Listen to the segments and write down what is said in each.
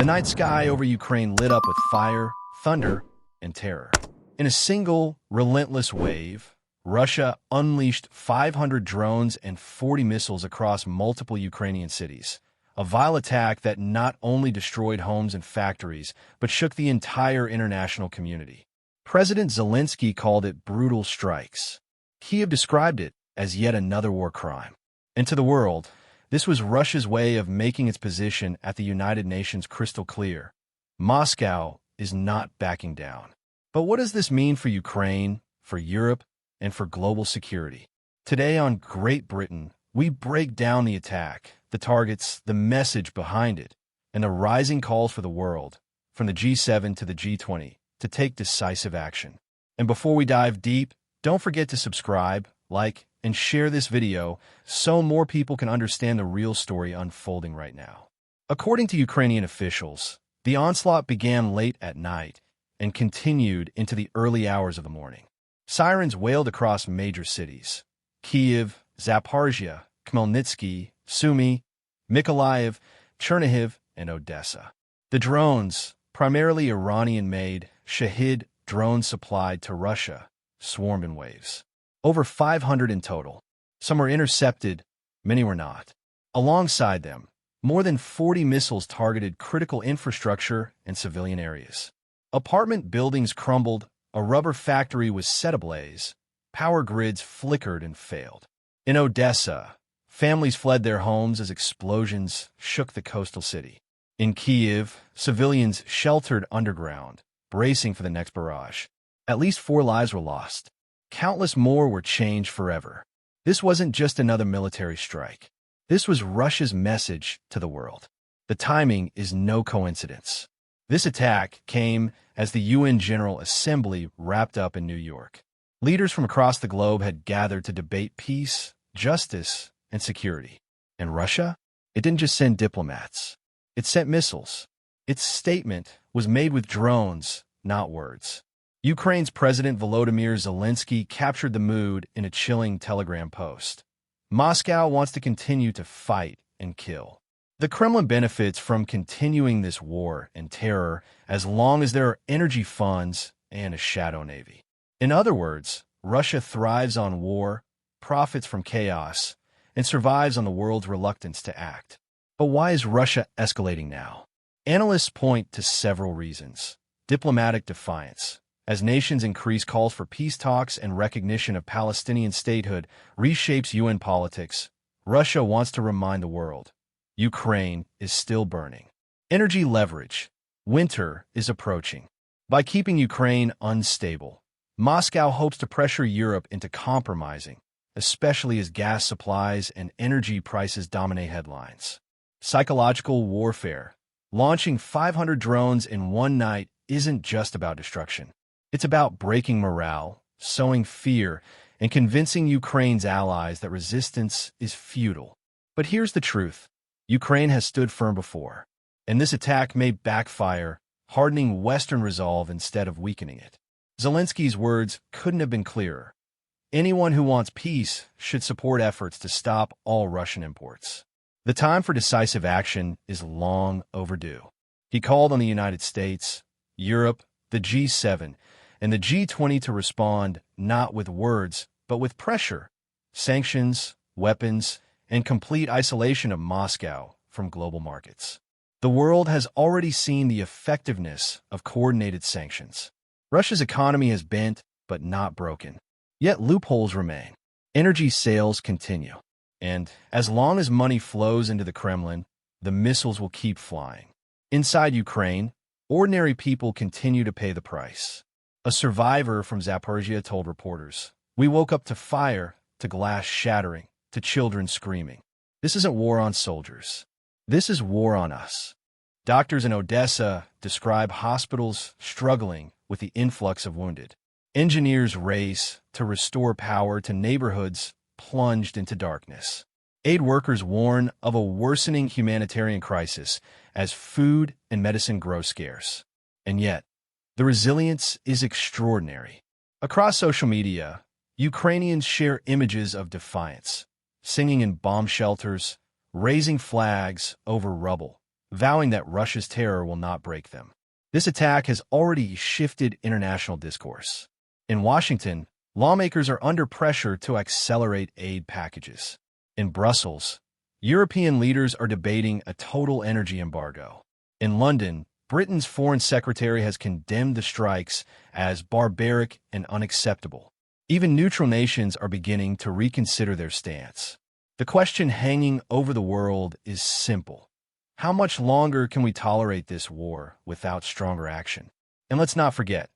The night sky over Ukraine lit up with fire, thunder, and terror. In a single, relentless wave, Russia unleashed 500 drones and 40 missiles across multiple Ukrainian cities. A vile attack that not only destroyed homes and factories, but shook the entire international community. President Zelenskyy called it brutal strikes. Kyiv described it as yet another war crime. And to the world, this was Russia's way of making its position at the United Nations crystal clear. Moscow is not backing down. But what does this mean for Ukraine, for Europe, and for global security? Today on Great Britain, we break down the attack, the targets, the message behind it, and the rising calls for the world, from the G7 to the G20, to take decisive action. And before we dive deep, don't forget to subscribe, like, and share this video so more people can understand the real story unfolding right now. According to Ukrainian officials, the onslaught began late at night and continued into the early hours of the morning. Sirens wailed across major cities: Kyiv, Zaporizhzhia, Khmelnytskyi, Sumy, Mykolaiv, Chernihiv, and Odesa. The drones, primarily Iranian-made Shahid drones supplied to Russia, swarmed in waves. Over 500 in total. Some were intercepted, many were not. Alongside them, more than 40 missiles targeted critical infrastructure and civilian areas. Apartment buildings crumbled, a rubber factory was set ablaze, power grids flickered and failed. In Odesa, families fled their homes as explosions shook the coastal city. In Kyiv, civilians sheltered underground, bracing for the next barrage. At least 4 lives were lost. Countless more were changed forever. This wasn't just another military strike. This was Russia's message to the world. The timing is no coincidence. This attack came as the UN General Assembly wrapped up in New York. Leaders from across the globe had gathered to debate peace, justice, and security. And Russia? It didn't just send diplomats. It sent missiles. Its statement was made with drones, not words. Ukraine's President Volodymyr Zelenskyy captured the mood in a chilling telegram post. Moscow wants to continue to fight and kill. The Kremlin benefits from continuing this war and terror as long as there are energy funds and a shadow navy. In other words, Russia thrives on war, profits from chaos, and survives on the world's reluctance to act. But why is Russia escalating now? Analysts point to several reasons. Diplomatic defiance. As nations increase calls for peace talks and recognition of Palestinian statehood reshapes UN politics, Russia wants to remind the world, Ukraine is still burning. Energy leverage. Winter is approaching. By keeping Ukraine unstable, Moscow hopes to pressure Europe into compromising, especially as gas supplies and energy prices dominate headlines. Psychological warfare. Launching 500 drones in one night isn't just about destruction. It's about breaking morale, sowing fear, and convincing Ukraine's allies that resistance is futile. But here's the truth. Ukraine has stood firm before, and this attack may backfire, hardening Western resolve instead of weakening it. Zelensky's words couldn't have been clearer. Anyone who wants peace should support efforts to stop all Russian imports. The time for decisive action is long overdue. He called on the United States, Europe, the G7, and the G20 to respond not with words, but with pressure, sanctions, weapons, and complete isolation of Moscow from global markets. The world has already seen the effectiveness of coordinated sanctions. Russia's economy has bent, but not broken. Yet loopholes remain. Energy sales continue. And as long as money flows into the Kremlin, the missiles will keep flying. Inside Ukraine, ordinary people continue to pay the price. A survivor from Zaporizhzhia told reporters, "We woke up to fire, to glass shattering, to children screaming. This isn't war on soldiers. This is war on us." Doctors in Odesa describe hospitals struggling with the influx of wounded. Engineers race to restore power to neighborhoods plunged into darkness. Aid workers warn of a worsening humanitarian crisis as food and medicine grow scarce. And yet, the resilience is extraordinary. Across social media, Ukrainians share images of defiance, singing in bomb shelters, raising flags over rubble, vowing that Russia's terror will not break them. This attack has already shifted international discourse. In Washington, lawmakers are under pressure to accelerate aid packages. In Brussels, European leaders are debating a total energy embargo. In London, Britain's Foreign Secretary has condemned the strikes as barbaric and unacceptable. Even neutral nations are beginning to reconsider their stance. The question hanging over the world is simple. How much longer can we tolerate this war without stronger action? And let's not forget,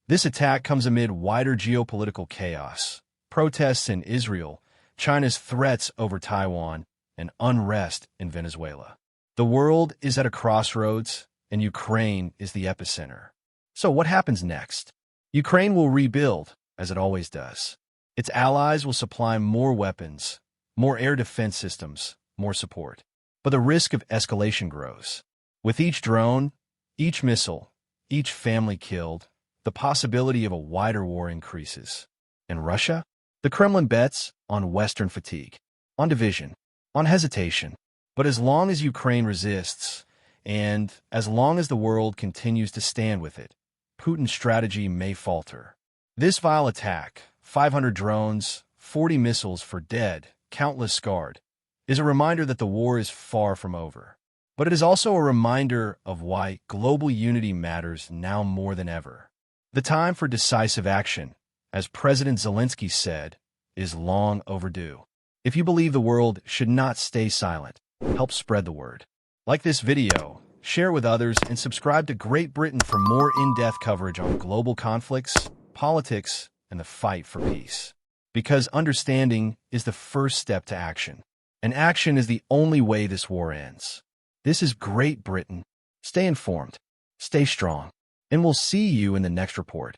this attack comes amid wider geopolitical chaos, protests in Israel, China's threats over Taiwan, and unrest in Venezuela. The world is at a crossroads, and Ukraine is the epicenter. So what happens next? Ukraine will rebuild, as it always does. Its allies will supply more weapons, more air defense systems, more support. But the risk of escalation grows. With each drone, each missile, each family killed, the possibility of a wider war increases. In Russia, the Kremlin bets on Western fatigue, on division, on hesitation. But as long as Ukraine resists, and as long as the world continues to stand with it, Putin's strategy may falter. This vile attack, 500 drones, 40 missiles for dead, countless scarred, is a reminder that the war is far from over. But it is also a reminder of why global unity matters now more than ever. The time for decisive action, as President Zelenskyy said, is long overdue. If you believe the world should not stay silent, help spread the word. Like this video, share with others, and subscribe to Great Britain for more in-depth coverage on global conflicts, politics, and the fight for peace. Because understanding is the first step to action. And action is the only way this war ends. This is Great Britain. Stay informed, stay strong, and we'll see you in the next report.